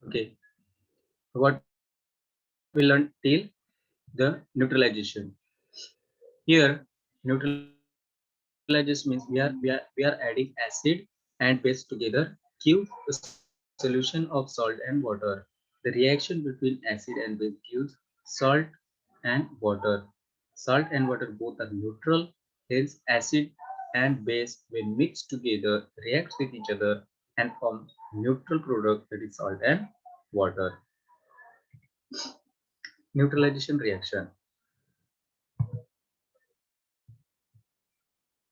Okay, what we learned till the neutralization. Here, neutralization means we are adding acid and base together give a solution of salt and water. The reaction between acid and base gives salt and water. Salt and water both are neutral, hence acid and base when mixed together reacts with each other and form neutral product, that is salt and water. Neutralization reaction.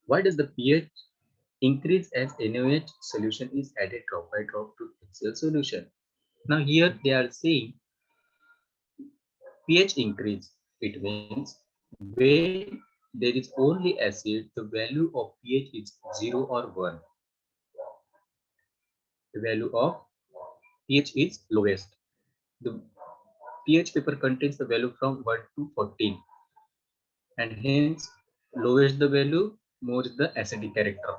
Why does the pH increase as NaOH solution is added drop by drop to HCl solution? Now here they are saying pH increase. It means when there is only acid, the value of pH is 0 or 1. The value of pH is lowest. The pH paper contains the value from 1 to 14, and hence lowest the value, more is the acidic character.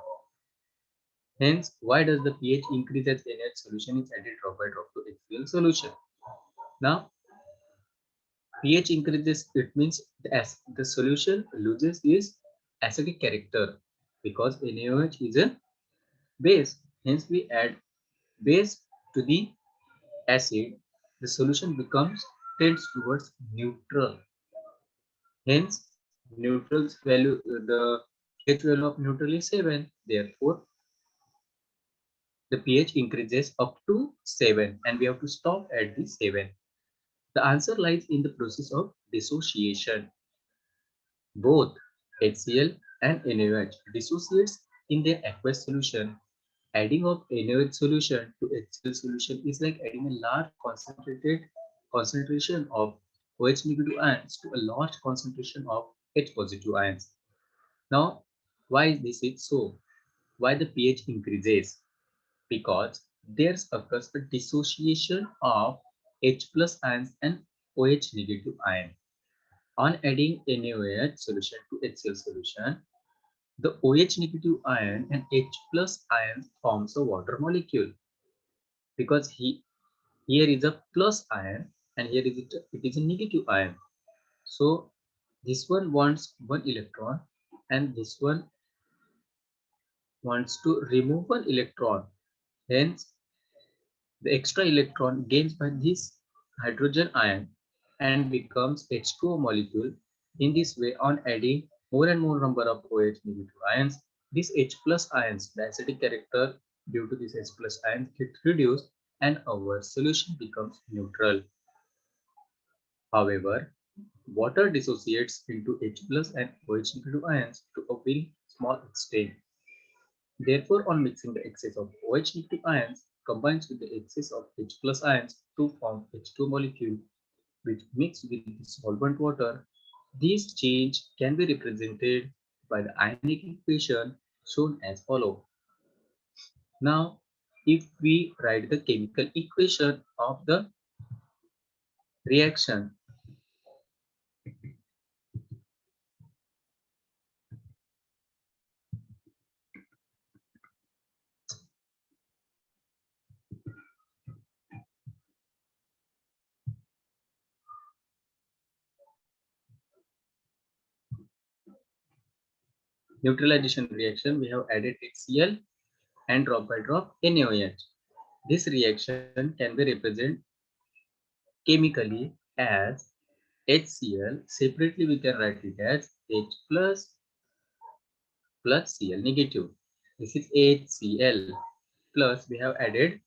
Hence, why does the pH increase as NaOH solution is added drop by drop to HCl solution? Now, pH increases, it means the solution loses its acidic character because NaOH is a base. Hence, we add base to the acid, the solution becomes tends towards neutral. Hence, neutral's value, the pH value of neutral is 7. Therefore, the pH increases up to 7 and we have to stop at the 7. The answer lies in the process of dissociation. Both HCl and NaOH dissociates in their aqueous solution. Adding of NaOH solution to HCl solution is like adding a large concentrated concentration of OH negative ions to a large concentration of H positive ions. Now, why this is so? Why the pH increases? Because there's occurs a dissociation of H plus ions and OH negative ion. On adding NaOH solution to HCl solution, the OH negative ion and H plus ion forms a water molecule because here is a plus ion and here is it is a negative ion. So this one wants one electron and this one wants to remove one electron. Hence, the extra electron gains by this hydrogen ion and becomes H2O molecule. In this way, on adding more and more number of OH negative ions, these H plus ions, the acidic character due to this H plus ions gets reduced and our solution becomes neutral. However, water dissociates into H plus and OH negative ions to a very small extent. Therefore, on mixing the excess of OH negative ions combines with the excess of H plus ions to form H2 molecule which mix with the solvent water. This change can be represented by the ionic equation shown as follow. Now, if we write the chemical equation of the reaction, neutralization reaction, we have added HCl and drop by drop NaOH. This reaction can be represented chemically as HCl. Separately, we can write it as H plus plus Cl negative. This is HCl plus we have added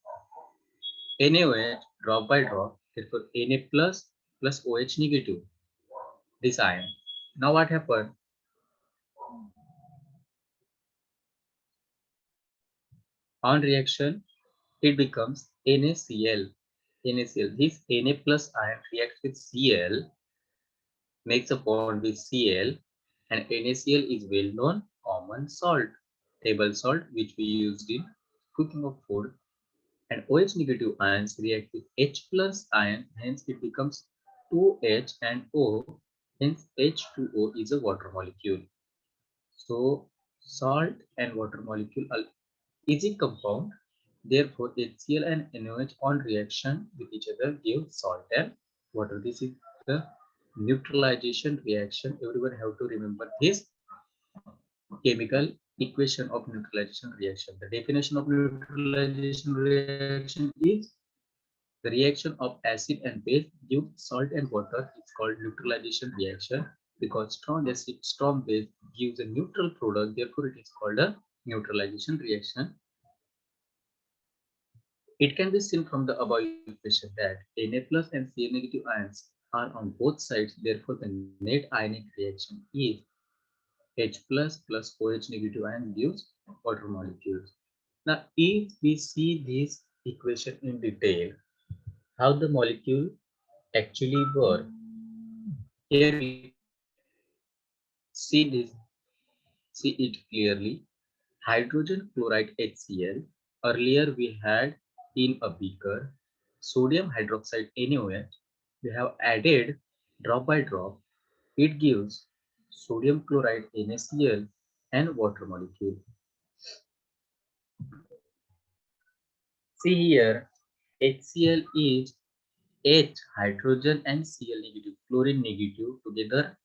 NaOH drop by drop. Therefore, Na plus plus OH negative. This ion. Now what happened? On reaction, it becomes NaCl. NaCl. This Na plus ion reacts with Cl, makes a bond with Cl, and NaCl is well-known common salt, table salt, which we used in cooking of food. And OH negative ions react with H plus ion, hence it becomes 2H and O, hence H2O is a water molecule. So salt and water molecule are easy compound. Therefore, HCl and NaOH on reaction with each other give salt and water. This is the neutralization reaction. Everyone have to remember this chemical equation of neutralization reaction. The definition of neutralization reaction is the reaction of acid and base give salt and water. It's called neutralization reaction because strong acid, strong base gives a neutral product. Therefore, it is called a neutralization reaction. It can be seen from the above equation that Na plus and Cl negative ions are on both sides. Therefore, the net ionic reaction is H plus OH negative ion gives water molecules. Now, if we see this equation in detail, how the molecule actually work, here we see this, see it clearly. Hydrogen chloride HCl. Earlier we had in a beaker sodium hydroxide NaOH. We have added drop by drop. It gives sodium chloride NaCl and water molecule. See here, HCl is H hydrogen and Cl negative, chlorine negative together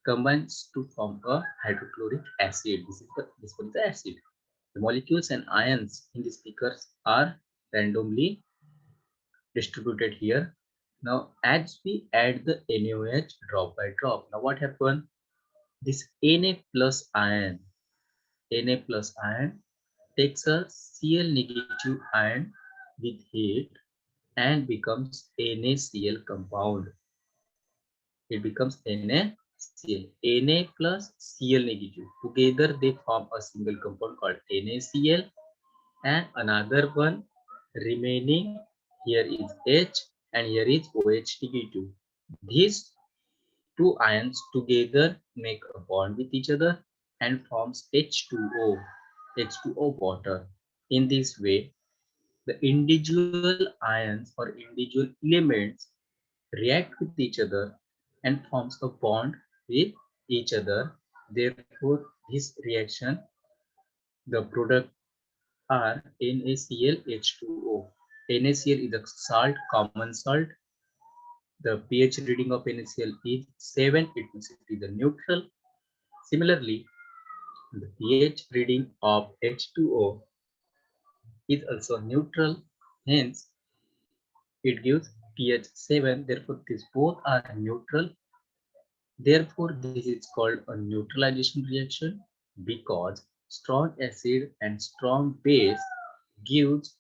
combines to form a hydrochloric acid. This one is the acid. The molecules and ions in the speakers are randomly distributed here. Now, as we add the NaOH drop by drop, now what happened? This Na plus ion takes a Cl negative ion with heat and becomes NaCl compound. It becomes NaCl. Na plus Cl negative. Together they form a single compound called NaCl, and another one remaining here is H and here is OH negative. These two ions together make a bond with each other and forms H2O water. In this way, the individual ions or individual elements react with each other and forms a bond with each other. Therefore, this reaction, the product are NaCl H2O. NaCl is a salt, common salt. The pH reading of NaCl is 7. It means it is a neutral. Similarly, the pH reading of H2O is also neutral. Hence, it gives pH 7. Therefore, these both are neutral. Therefore, this is called a neutralization reaction because strong acid and strong base gives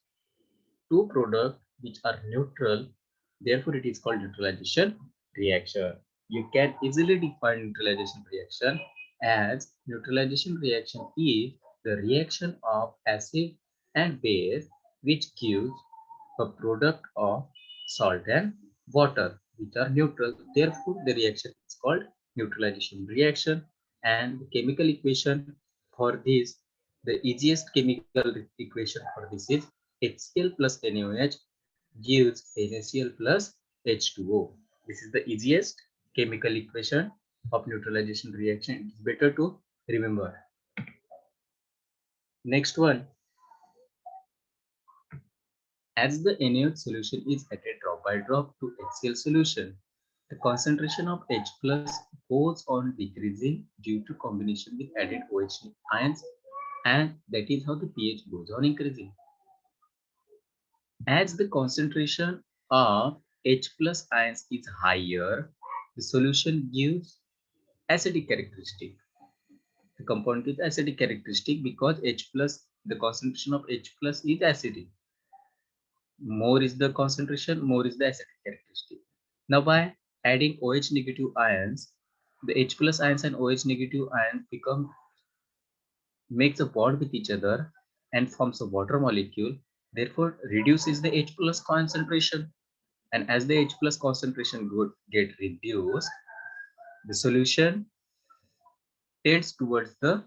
two products which are neutral. Therefore, it is called neutralization reaction. You can easily define neutralization reaction as neutralization reaction is the reaction of acid and base which gives a product of salt and water which are neutral. Therefore, the reaction is called neutralization reaction, and the chemical equation for this, the easiest chemical equation for this is HCl plus NaOH gives NaCl plus H2O. This is the easiest chemical equation of neutralization reaction. It's better to remember. Next one, as the NaOH solution is added drop by drop to HCl solution, the concentration of H plus goes on decreasing due to combination with added OH ions, and that is how the pH goes on increasing. As the concentration of H plus ions is higher, the solution gives acidic characteristic. The compound with acidic characteristic because H plus, the concentration of H plus is acidic. More is the concentration, more is the acidic characteristic. Now by adding OH negative ions, the H plus ions and OH negative ions makes a bond with each other and forms a water molecule, therefore reduces the H plus concentration. And as the H plus concentration get reduced, the solution tends towards the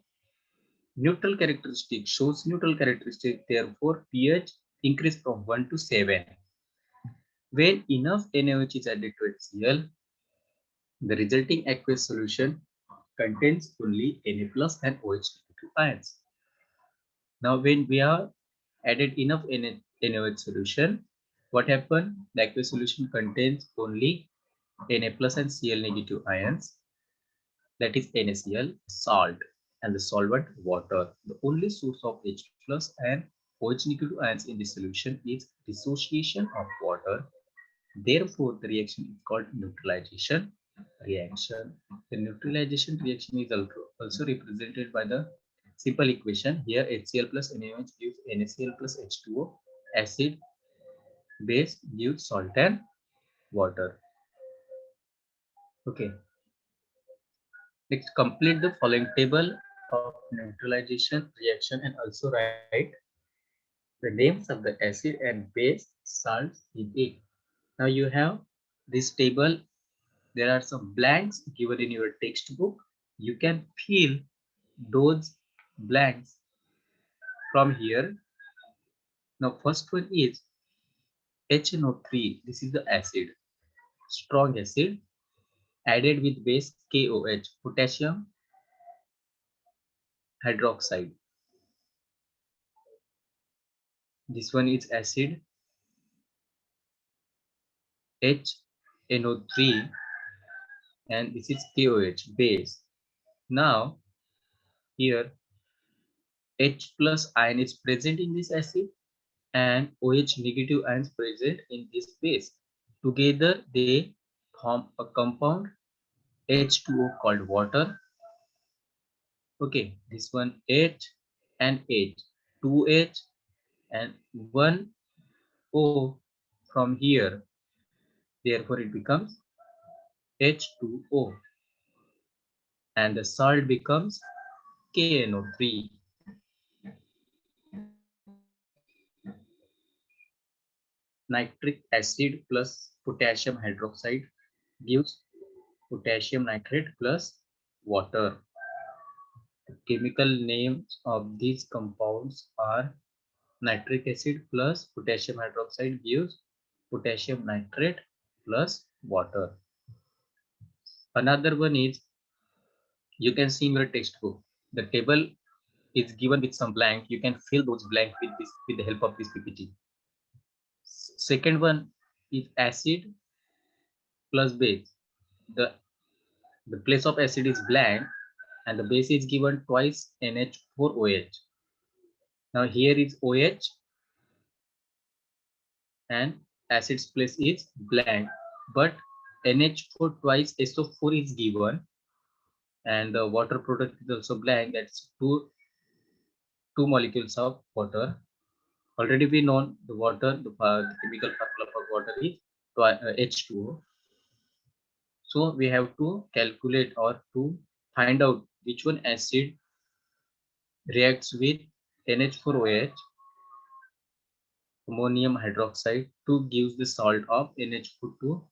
neutral characteristic, shows neutral characteristic, therefore pH increase from 1 to 7. When enough NaOH is added to HCl, the resulting aqueous solution contains only Na plus and OH negative ions. Now when we are added enough NaOH solution. What happened? The aqueous solution contains only Na plus and Cl negative ions, that is NaCl, salt, and the solvent water. The only source of H plus and OH negative ions in this solution is dissociation of water. Therefore, the reaction is called neutralization reaction. The neutralization reaction is also represented by the simple equation. Here HCl plus NaOH gives NaCl plus H2O. Acid base gives salt and water. Okay. Next, complete the following table of neutralization reaction and also write the names of the acid and base salts in it. Now you have this table. There are some blanks given in your textbook. You can fill those blanks from here. Now first one is HNO3. This is the acid, strong acid, added with base KOH, potassium hydroxide. This one is acid HNO3 and this is KOH, base. Now here H plus ion is present in this acid and OH negative ions present in this base. Together they form a compound H2O called water. Okay, this one H and H, 2H and 1O from here. Therefore it becomes H2O and the salt becomes KNO3. Nitric acid plus potassium hydroxide gives potassium nitrate plus water. The chemical names of these compounds are nitric acid plus potassium hydroxide gives potassium nitrate plus water. Another one is, you can see in your textbook, the table is given with some blank. You can fill those blank with this with the help of this PPT. Second one is acid plus base. The place of acid is blank and the base is given twice NH4OH. Now here is OH and acid's place is blank, but NH4 twice SO4 is given and the water product is also blank. That's two molecules of water. Already we know the water, the chemical formula for water is H2O. So we have to calculate or to find out which one acid reacts with NH4OH, ammonium hydroxide, to gives the salt of NH4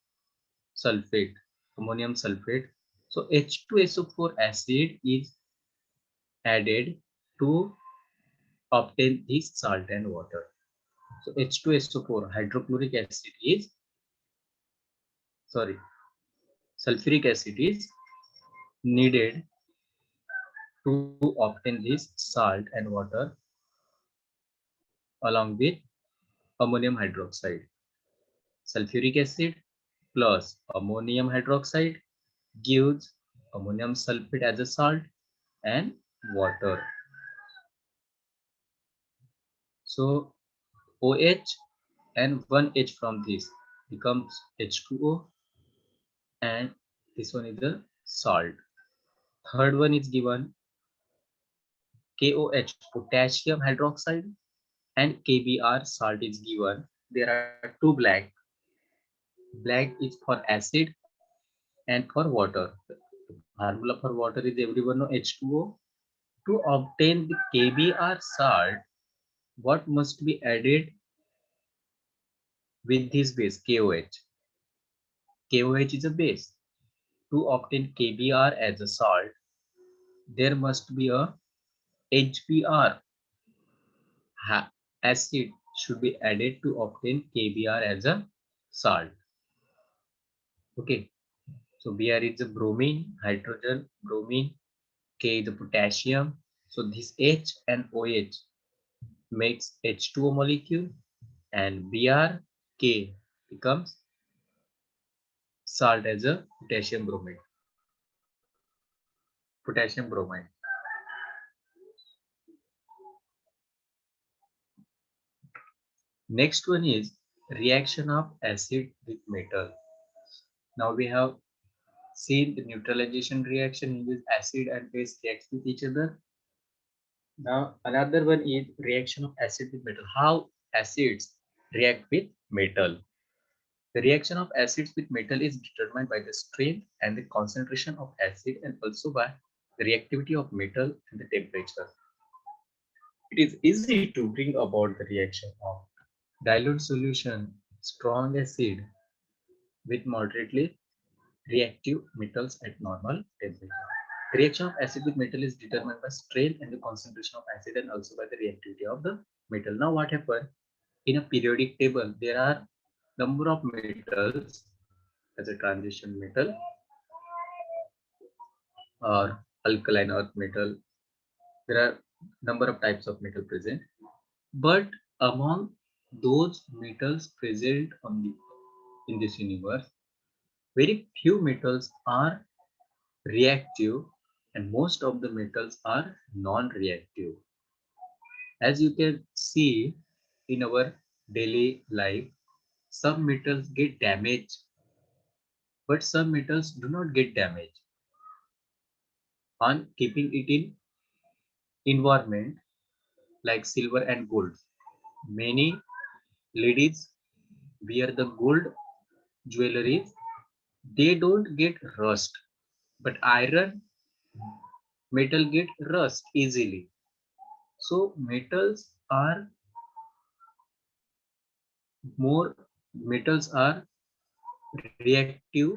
sulfate, ammonium sulfate. So H2SO4 acid is added to obtain this salt and water. So H2SO4 hydrochloric acid is, sorry, sulfuric acid is needed to obtain this salt and water along with ammonium hydroxide. Sulfuric acid plus ammonium hydroxide gives ammonium sulfate as a salt and water. So OH and 1H from this becomes H2O and this one is the salt. Third one is given KOH, potassium hydroxide, and KBr, salt is given. There are two blank. Blank is for acid and for water. The formula for water is, everyone know, H2O. To obtain the KBr salt, what must be added with this base KOH? KOH is a base. To obtain KBr as a salt, there must be a HBr acid should be added to obtain KBr as a salt. Okay, so Br is a bromine, hydrogen, bromine, K is the potassium. So this H and OH makes H2O molecule, and Br(K) becomes salt as a potassium bromide. Potassium bromide. Next one is reaction of acid with metal. Now we have seen the neutralization reaction in which acid and base react with each other. Now another one is reaction of acid with metal. How acids react with metal. The reaction of acids with metal is determined by the strength and the concentration of acid and also by the reactivity of metal and the temperature. It is easy to bring about the reaction of dilute solution strong acid with moderately reactive metals at normal temperature. The reaction of acid with metal is determined by strength and the concentration of acid and also by the reactivity of the metal. Now what happens? In a periodic table, there are number of metals as a transition metal or alkaline earth metal. There are number of types of metal present, but among those metals present on the in this universe, very few metals are reactive and most of the metals are non-reactive. As you can see in our daily life, some metals get damaged, but some metals do not get damaged. On keeping it in environment like silver and gold, many ladies wear the gold jewelries. They don't get rust, but iron metal get rust easily. So metals are more metals are reactive,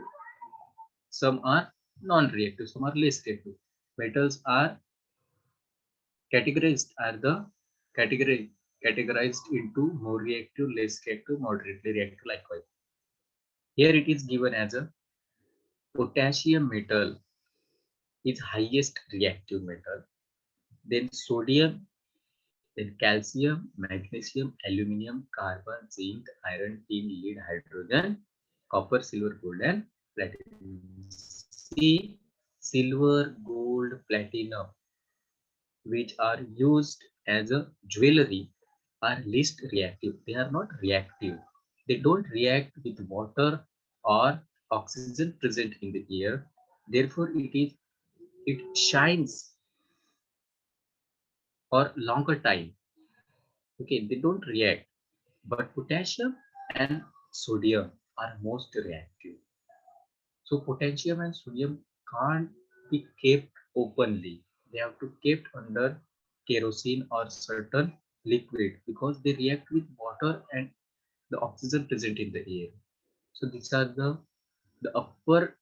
some are non-reactive, some are less reactive. Metals are categorized are the categorized into more reactive, less reactive, moderately reactive likewise. Here it is given as a potassium metal is highest reactive metal, then sodium, then calcium, magnesium, aluminum, carbon, zinc, iron, tin, lead, hydrogen, copper, silver, gold, and platinum. See, silver, gold, platinum, which are used as a jewelry, are least reactive. They are not reactive. They don't react with water or oxygen present in the air. Therefore, it shines for longer time. Okay, they don't react. But potassium and sodium are most reactive. So potassium and sodium can't be kept openly. They have to kept under kerosene or certain liquid because they react with water and the oxygen present in the air. So these are the upper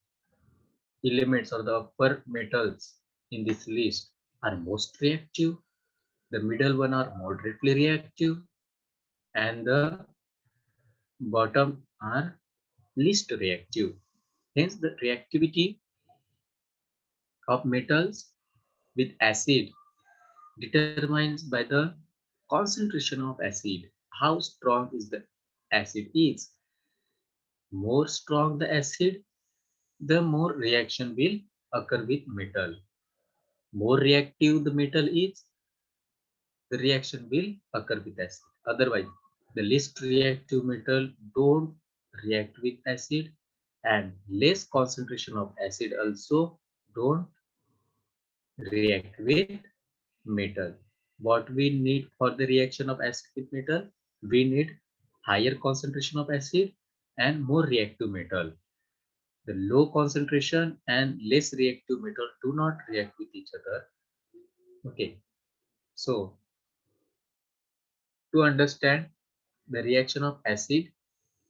elements or the upper metals in this list are most reactive. The middle one are moderately reactive and the bottom are least reactive. Hence, the reactivity of metals with acid determines by the concentration of acid. How strong is the acid is. More strong the acid, the more reaction will occur with metal. More reactive the metal is, the reaction will occur with acid. Otherwise, the least reactive metal don't react with acid and less concentration of acid also don't react with metal. What we need for the reaction of acid with metal? We need higher concentration of acid and more reactive metal. The low concentration and less reactive metal do not react with each other. Okay, so to understand the reaction of acid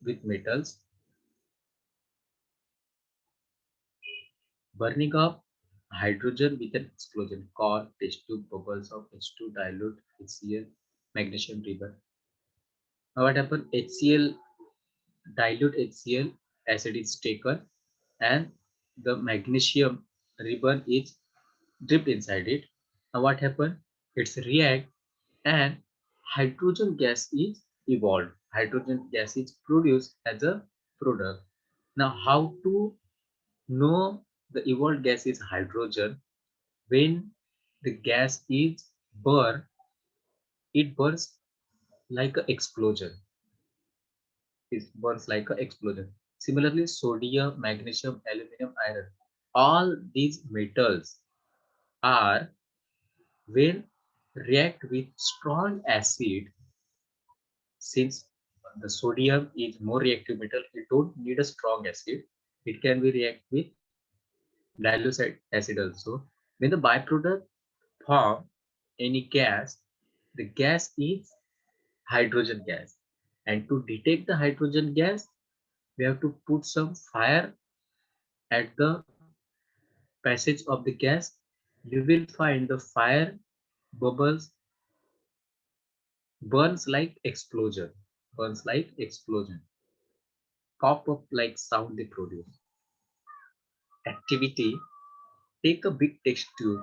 with metals, burning of hydrogen with an explosion called test tube bubbles of H2 dilute HCl magnesium ribbon. Now what happens? HCl dilute HCl acid is taken and the magnesium ribbon is dipped inside it. Now what happens? It's react and hydrogen gas is evolved. Hydrogen gas is produced as a product. Now, how to know the evolved gas is hydrogen? When the gas is burned, it burns like an explosion. It burns like an explosion. Similarly, sodium, magnesium, aluminum, iron, all these metals are, when react with strong acid, since the sodium is more reactive metal, it don't need a strong acid. It can be react with dilute acid also. When the byproduct form any gas, the gas is hydrogen gas. And to detect the hydrogen gas, we have to put some fire at the passage of the gas. You will find the fire bubbles burns like explosion, burns like explosion, pop up like sound they produce. Activity: take a big test tube,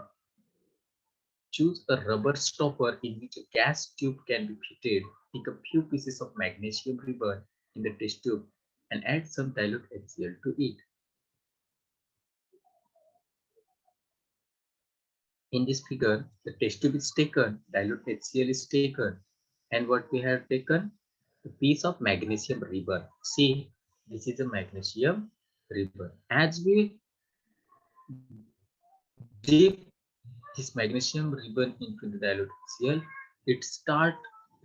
choose a rubber stopper in which a gas tube can be fitted, take a few pieces of magnesium ribbon in the test tube and add some dilute HCl to it. In this figure, the test tube is taken, dilute HCl is taken, and what we have taken? A piece of magnesium ribbon. See, this is a magnesium ribbon. As we dip this magnesium ribbon into the dilute HCl, it start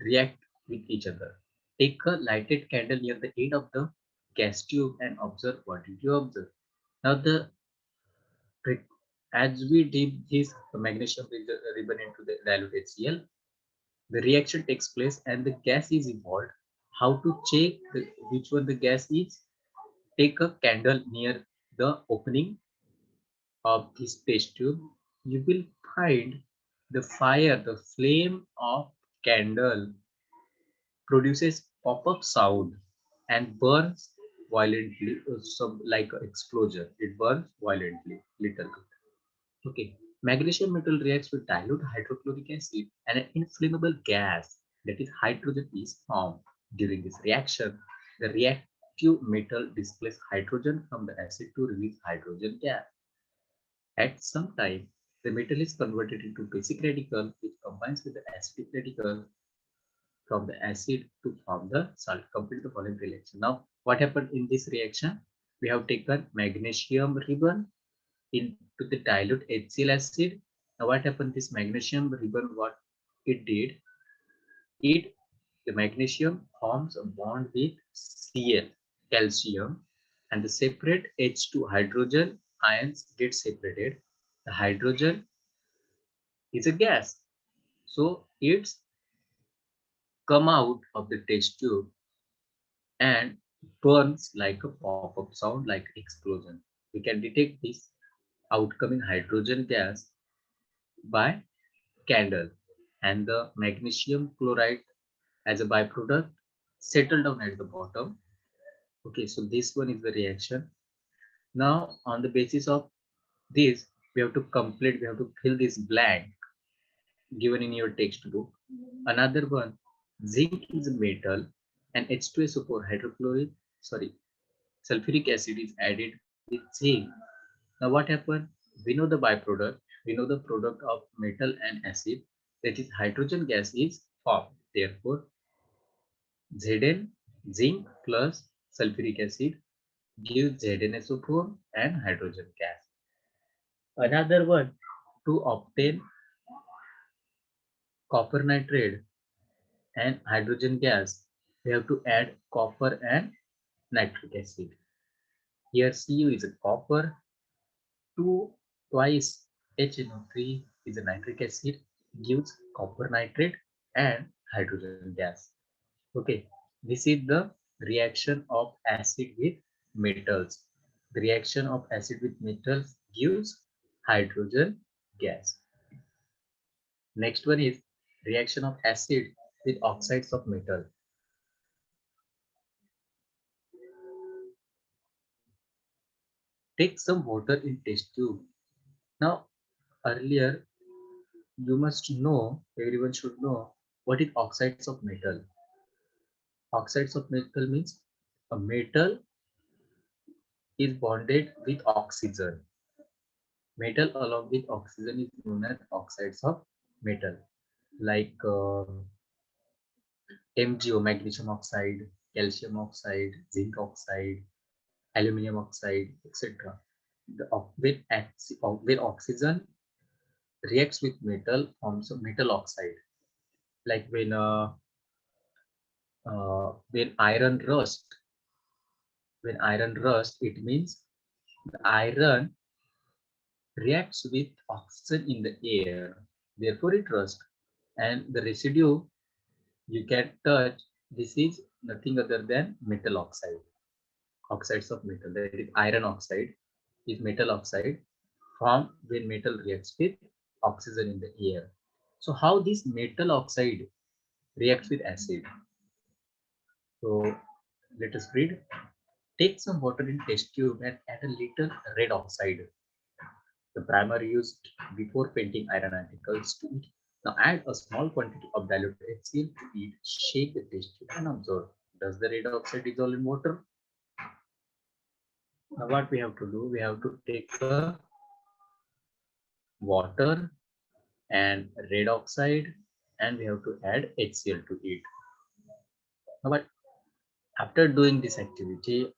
react with each other. Take a lighted candle near the end of the gas tube and observe what did you observe. Now as we dip this magnesium ribbon into the dilute HCl, the reaction takes place and the gas is evolved. How to check which one the gas is? Take a candle near the opening of this test tube. You will find the fire, the flame of candle produces pop-up sound and burns violently, some like an explosion. It burns violently, little bit. Okay. Magnesium metal reacts with dilute hydrochloric acid and an inflammable gas, that is hydrogen, is formed. During this reaction, the reactive metal displaces hydrogen from the acid to release hydrogen gas. At some time, the metal is converted into basic radical which combines with the acidic radical from the acid to form the salt. Complete the following reaction. Now, what happened in this reaction? We have taken magnesium ribbon into the dilute HCl acid. Now what happened? This magnesium ribbon, what it did, it the magnesium forms a bond with Cl, calcium, and the separate H2 hydrogen ions get separated. The hydrogen is a gas, so it's come out of the test tube and burns like a pop-up sound, like explosion. We can detect this outcoming hydrogen gas by candle, and the magnesium chloride as a byproduct settle down at the bottom. Okay, so this one is the reaction. Now on the basis of this, we have to complete, we have to fill this blank given in your textbook. Another one, zinc is a metal and H2SO4 hydrochloric, sorry, sulfuric acid is added with zinc. Now what happened? We know the byproduct, we know the product of metal and acid, that is hydrogen gas is formed. Therefore, Zn, zinc plus sulfuric acid gives ZnSO4 and hydrogen gas. Another one, to obtain copper nitrate and hydrogen gas, we have to add copper and nitric acid. Here Cu is a copper, 2 twice HNO3 is a nitric acid, gives copper nitrate and hydrogen gas. Okay, this is the reaction of acid with metals. The reaction of acid with metals gives hydrogen gas. Next one is reaction of acid with oxides of metal. Take some water in test tube. Now, earlier you must know, everyone should know What is oxides of metal? Oxides of metal means a metal is bonded with oxygen. Metal along with oxygen is known as oxides of metal, like MgO, magnesium oxide, calcium oxide, zinc oxide, aluminum oxide, etc. When oxygen reacts with metal, forms a metal oxide. Like when iron rust, it means the iron reacts with oxygen in the air, therefore it rusts. And the residue you can touch, this is nothing other than metal oxide. Oxides of metal, that is iron oxide, is metal oxide formed when metal reacts with oxygen in the air. So how this metal oxide reacts with acid? So let us read. Take some water in test tube and add a little red oxide, the primer used before painting iron articles, to it. Now add a small quantity of dilute HCl to it, shake the test tube and observe. Does the red oxide dissolve in water? Now what we have to do, we have to take a water and red oxide and we have to add HCl to it. Now, but after doing this activity,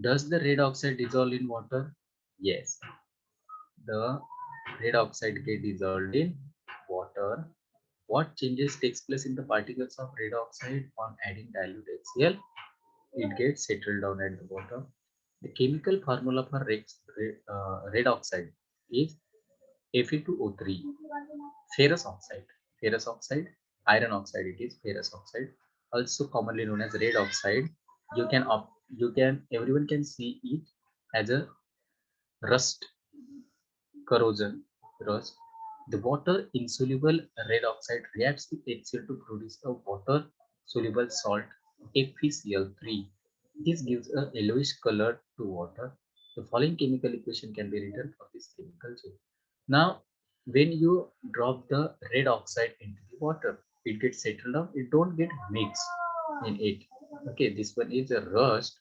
does the red oxide dissolve in water? Yes, the red oxide get dissolved in water. What changes takes place in the particles of red oxide on adding dilute HCl? It gets settled down at the bottom. The chemical formula for red oxide is Fe2O3, ferrous oxide. Ferrous oxide, iron oxide. It is ferrous oxide, also commonly known as red oxide. Everyone can see it as a rust, corrosion, rust. The water insoluble red oxide reacts with HCl to produce a water soluble salt FeCl3. This gives a yellowish color to water. The following chemical equation can be written for this chemical change. Now, when you drop the red oxide into the water, it gets settled down. It don't get mixed in it. Okay, this one is a rust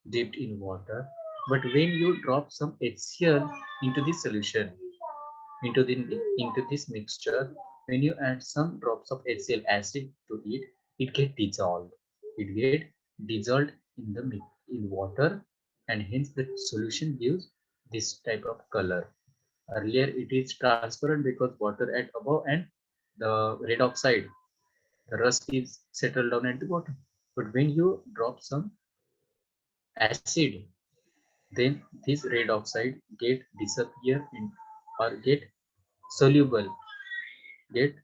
dipped in water. But when you drop some HCl into the solution, into this mixture, when you add some drops of HCl acid to it, it get dissolved. It get dissolved in water, and hence the solution gives this type of color. Earlier it is transparent because water at above and the red oxide, the rust is settled down at the bottom. But when you drop some acid, then this red oxide get disappear in or get soluble, get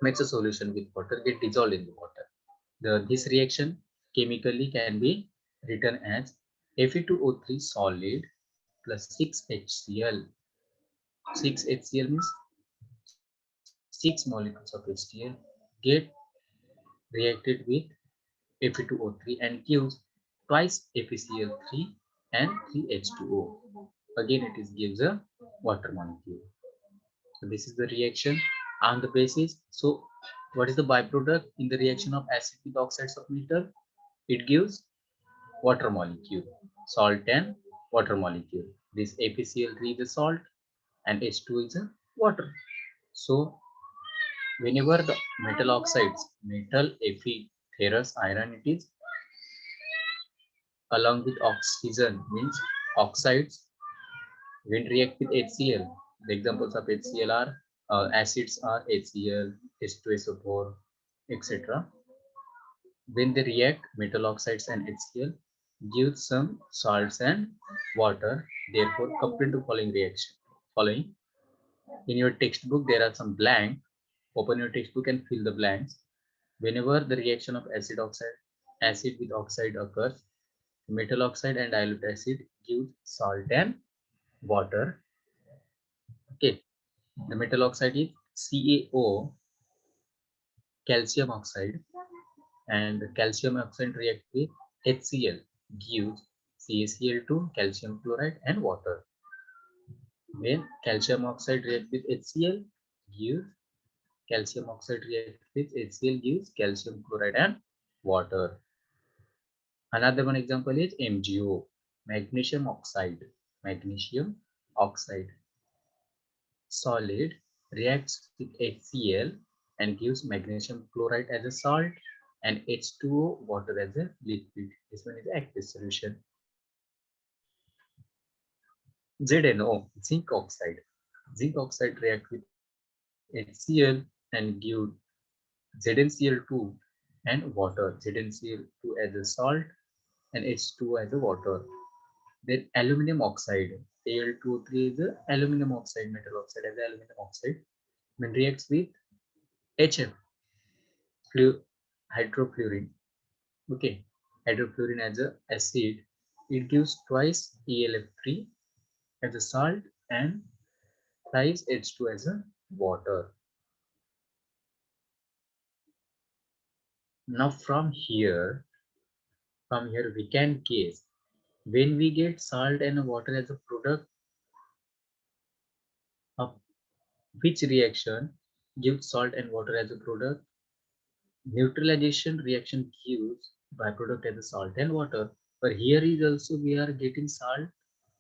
makes a solution with water, get dissolved in the water. This reaction chemically can be written as Fe2O3 solid plus 6HCl. 6HCl means 6 molecules of HCl get reacted with Fe2O3 and gives twice FeCl3 and 3H2O. Again, it is gives a water molecule. So this is the reaction on the basis. So what is the byproduct in the reaction of acid with oxides of metal? It gives water molecule, salt and water molecule. This FeCl3 is a salt and H2 is a water. So whenever the metal oxides, metal, Fe, ferrous, iron, it is along with oxygen means oxides when react with HCl. The examples of HCl are acids are HCl, H2SO4, etc. When they react, metal oxides and HCl give some salts and water. Therefore, complete the following reaction. Following in your textbook, there are some blank. Open your textbook and fill the blanks. Whenever the reaction of acid with oxide occurs, metal oxide and dilute acid gives salt and water. Okay, the metal oxide is CaO, calcium oxide, and the calcium oxide reacts with HCl, gives CaCl2, calcium chloride, and water. When calcium oxide reacts with HCl, gives calcium oxide react with HCl gives calcium chloride and water. Another one example is MgO, magnesium oxide. Magnesium oxide solid reacts with HCl and gives magnesium chloride as a salt and H2O water as a liquid. This one is the aqueous solution. ZNO, zinc oxide. Zinc oxide react with HCl and give ZnCl2 and water. ZnCl2 as a salt and H2O as a water. Then aluminum oxide, Al2O3 is the aluminum oxide, metal oxide as aluminum oxide. When reacts with HF, hydrofluorine. Okay, hydrofluorine as a acid, it gives twice ElF3 as a salt and thrice H2 as a water. Now from here we can guess when we get salt and water as a product of which reaction gives salt and water as a product. Neutralization reaction gives byproduct as a salt and water. But here is also we are getting salt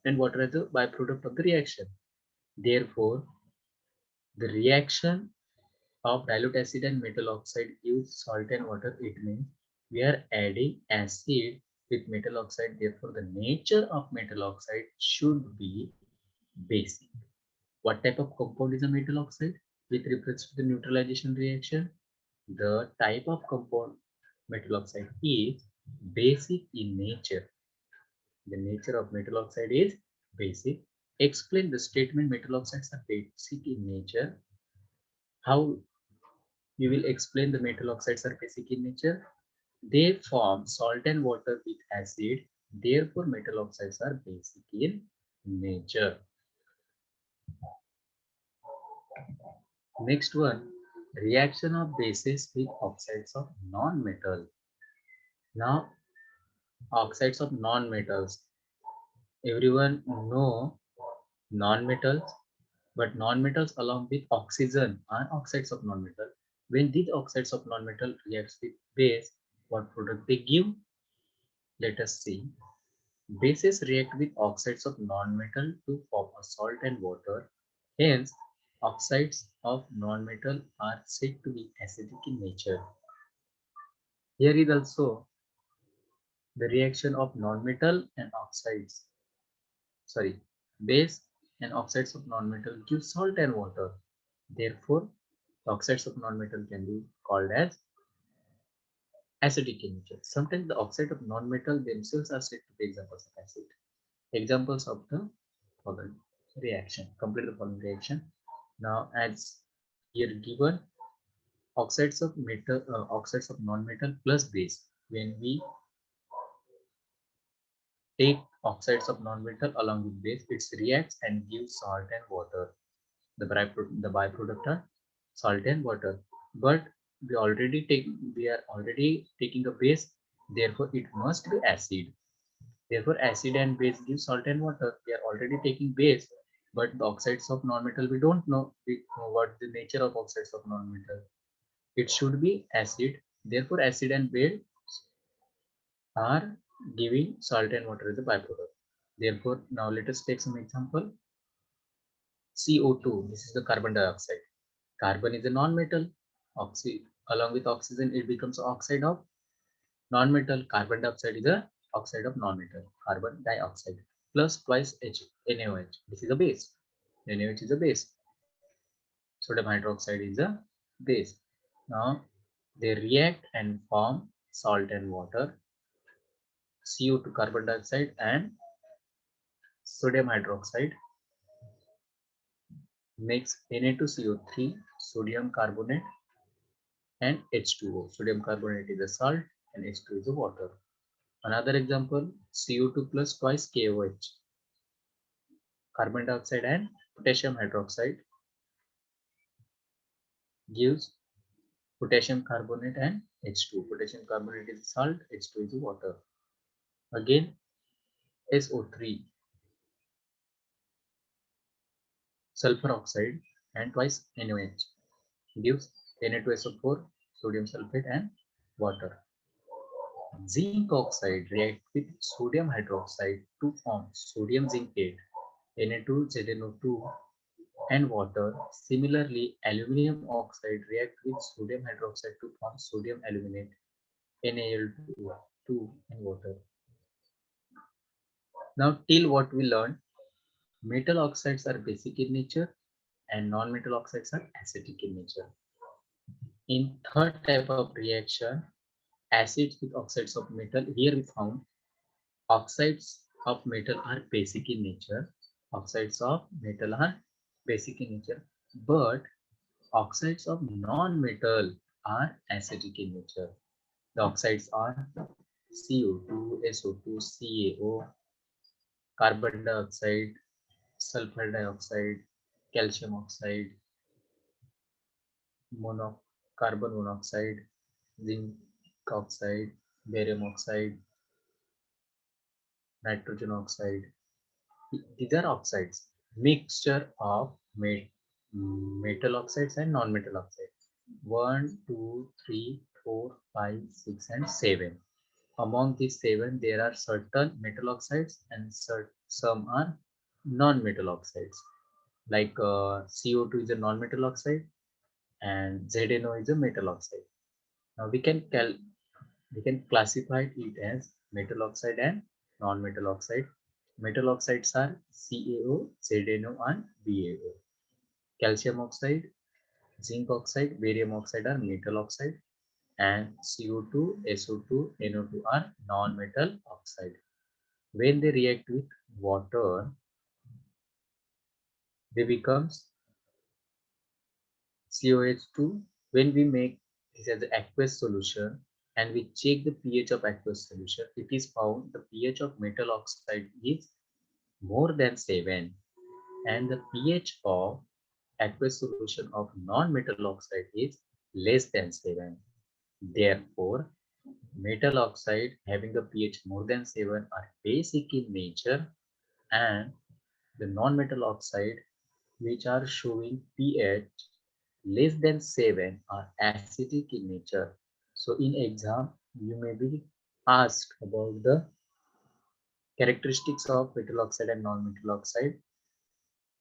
and water as a byproduct of the reaction. Therefore, the reaction of dilute acid and metal oxide gives salt and water. It means we are adding acid with metal oxide. Therefore, the nature of metal oxide should be basic. What type of compound is a metal oxide with reference to the neutralization reaction? The type of compound metal oxide is basic in nature. The nature of metal oxide is basic. Explain the statement metal oxides are basic in nature. How you will explain the metal oxides are basic in nature? They form salt and water with acid. Therefore, metal oxides are basic in nature. Next one, reaction of bases with oxides of non-metal. Now, oxides of non-metals. Everyone know non-metals, but non-metals along with oxygen are oxides of non-metal. When these oxides of non-metal reacts with base, what product they give? Let us see. Bases react with oxides of non-metal to form a salt and water. Hence, oxides of non-metal are said to be acidic in nature. Here is also the reaction of non-metal and oxides. Sorry, base and oxides of non-metal give salt and water. Therefore, the oxides of non-metal can be called as acidic in nature. Sometimes the oxide of non-metal themselves are said to be examples of acid. Examples of the following reaction. Complete the following reaction. Now, as here given, oxides of non-metal plus base. When we take oxides of non-metal along with base, it reacts and gives salt and water. The byproduct are salt and water. But we are already taking a base, therefore it must be acid. Therefore, acid and base give salt and water. We are already taking base, but the oxides of non-metal we don't know. We know what the nature of oxides of non-metal. It should be acid. Therefore, acid and base are giving salt and water as a byproduct. Therefore, now let us take some example. CO2. This is the carbon dioxide. Carbon is a non-metal. Along with oxygen, it becomes oxide of non-metal. Carbon dioxide is a oxide of non-metal. Carbon dioxide plus twice NaOH. This is a base. NaOH is a base. Sodium hydroxide is a base. Now they react and form salt and water. CO2 carbon dioxide and sodium hydroxide makes Na2CO3 sodium carbonate and H2O. Sodium carbonate is a salt and H2 is a water. Another example, CO2 plus twice KOH, carbon dioxide and potassium hydroxide gives potassium carbonate and H2. Potassium carbonate is salt, H2 is water. Again, SO3, sulfur oxide and twice NaOH gives Na2SO4, sodium sulfate and water. Zinc oxide reacts with sodium hydroxide to form sodium zincate, Na2ZnO2 and water. Similarly, aluminum oxide reacts with sodium hydroxide to form sodium aluminate, NaL2 and water. Now, till what we learned, metal oxides are basic in nature and non-metal oxides are acidic in nature. In third type of reaction, acids with oxides of metal, here we found oxides of metal are basic in nature. Oxides of metal are basic in nature, but oxides of non-metal are acidic in nature. The oxides are CO2, SO2, CaO, carbon dioxide, sulfur dioxide, calcium oxide, carbon monoxide, zinc oxide, barium oxide, nitrogen oxide. These are oxides, mixture of metal oxides and non-metal oxides. 1, 2, 3, 4, 5, 6, and 7. Among these 7, there are certain metal oxides and some are non-metal oxides. Like CO2 is a non-metal oxide and ZNO is a metal oxide. Now we can classify it as metal oxide and non-metal oxide. Metal oxides are CaO, ZNO, and BaO. Calcium oxide, zinc oxide, barium oxide are metal oxide, and CO2, SO2, NO2 are non-metal oxide. When they react with water, they becomes COH2. When we make this as an aqueous solution and we check the pH of aqueous solution, it is found the pH of metal oxide is more than 7 and the pH of aqueous solution of non-metal oxide is less than 7. Therefore, metal oxide having a pH more than 7 are basic in nature and the non-metal oxide which are showing pH less than 7 are acidic in nature. So in exam, you may be asked about the characteristics of metal oxide and non-metal oxide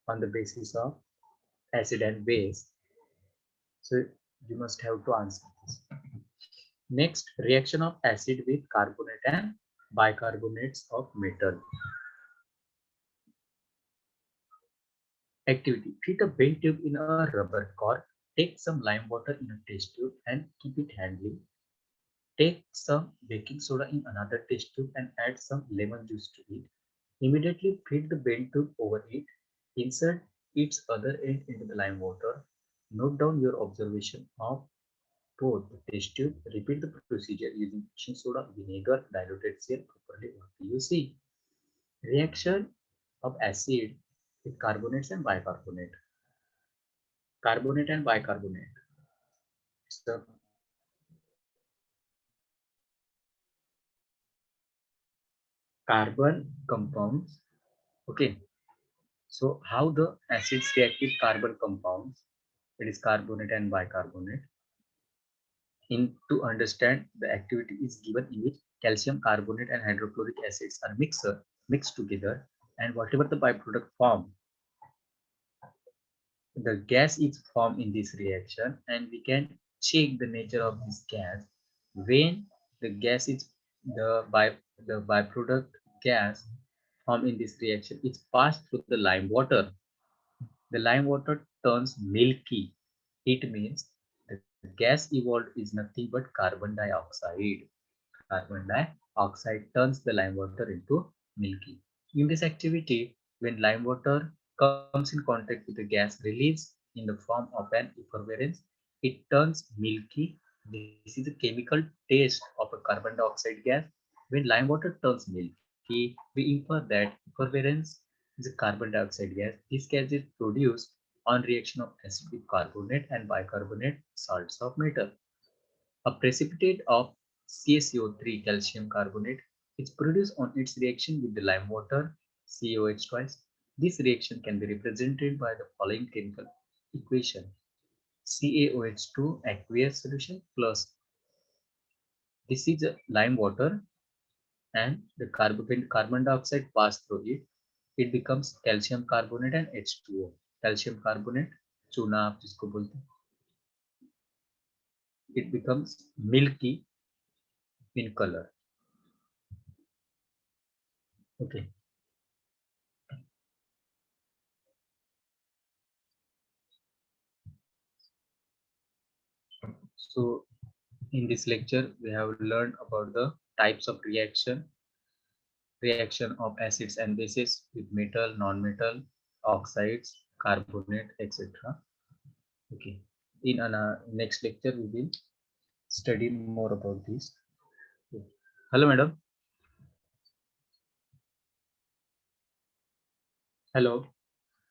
on the basis of acid and base. So you must have to answer this. Next, reaction of acid with carbonate and bicarbonates of metal. Activity: treat a bent tube in a rubber cork. Take some lime water in a test tube and keep it handy. Take some baking soda in another test tube and add some lemon juice to it. Immediately feed the bent tube over it. Insert its other end into the lime water. Note down your observation of both the test tube. Repeat the procedure using baking soda, vinegar, diluted seal properly. What do you see? Reaction of acid with carbonates and bicarbonate. Carbonate and bicarbonate. So carbon compounds. Okay. So how the acids react with carbon compounds? It is carbonate and bicarbonate. In to understand the activity is given in which calcium carbonate and hydrochloric acids are mixed together, and whatever the byproduct form, the gas is formed in this reaction, and we can check the nature of this gas when the gas is the byproduct gas formed in this reaction is passed through the lime water. The lime water turns milky. It means the gas evolved is nothing but carbon dioxide. Carbon dioxide turns the lime water into milky. In this activity, when lime water comes in contact with the gas released in the form of an effervescence, it turns milky. This is a chemical taste of a carbon dioxide gas. When lime water turns milky, we infer that effervescence is a carbon dioxide gas. This gas is produced on reaction of acid with carbonate and bicarbonate salts of metal. A precipitate of CaCO3 calcium carbonate is produced on its reaction with the lime water CaOH twice. This reaction can be represented by the following chemical equation. CaOH2 aqueous solution plus this is a lime water and the carbon dioxide pass through it. It becomes calcium carbonate and H2O. Calcium carbonate चूना आप जिसको बोलते हैं. It becomes milky in color. Okay. So in this lecture, we have learned about the types of reaction of acids and bases with metal, non-metal, oxides, carbonate, etc. Okay. In next lecture, we will study more about this. Hello, madam. Hello.